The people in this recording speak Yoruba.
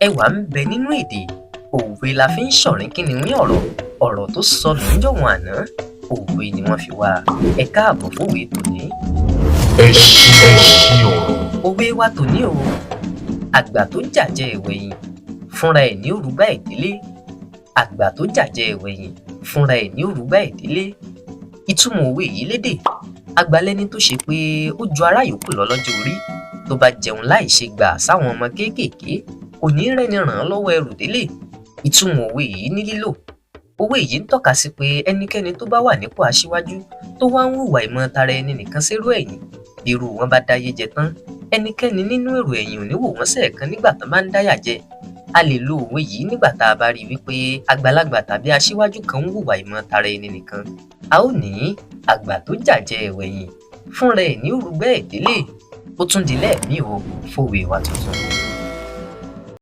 Ẹwà ń bẹ nínú èdè, òwe la fi ń ṣọ̀rín kínníwín ọ̀rọ̀, ọ̀rọ̀ tó sọnù níjọ̀wọ́n àná, òwe ni wọ́n fi wá. Ẹ káàbọ̀ fòwe tòní. Ẹṣeun. Òwe wa tòní o. Àgbà tó jàjẹ ẹ̀wẹ̀yìn, fúnra ẹ̀ ní ó rúgbá ìdílé. Àgbà tó jàjẹ ẹ̀wẹ̀yìn, fúnra ẹ̀ ní ó rúgbá ìdílé. Ìtumọ̀ òwe yìí lédè, àgbà lẹni tó ṣe pé ó ju ará yòókù lọ lọ́jọ́ orí, tó bá jẹun láì ṣe gbà sáwọn ọmọ kéékèèké, kò ní rẹ́ni ràn án lọ́wọ́ ẹrù délé. Ìtumọ̀ òwe yìí ní lílò. Òwe yìí ń tọ́ka sí pé ẹnikẹ́ni tó bá wà nípò aṣíwájú tó wá ń hùwà ìmọ̀ tara ẹni nìkan sérú ẹ̀yìn, bí irú wọn bá dáyé jẹ tán, ẹnikẹ́ni nínú èrò ẹ̀yìn ò ní wò wọ́n sẹ́ẹ̀kan nígbà tán bá ń dáyà jẹ. A lè lo òwe yìí nígbà tá a bá rí wípé àgbàlagbà tàbí aṣíwájú kan ń hùwà ìmọ̀ tara ẹni nìkan. A ó ní àgbà tó jàjẹ ẹ̀wẹ̀yìn, fúnra ẹ̀ ní ó rúgbá ìdílé. Ó tún di lẹ́ẹ̀mí o fòwe wa tuntun.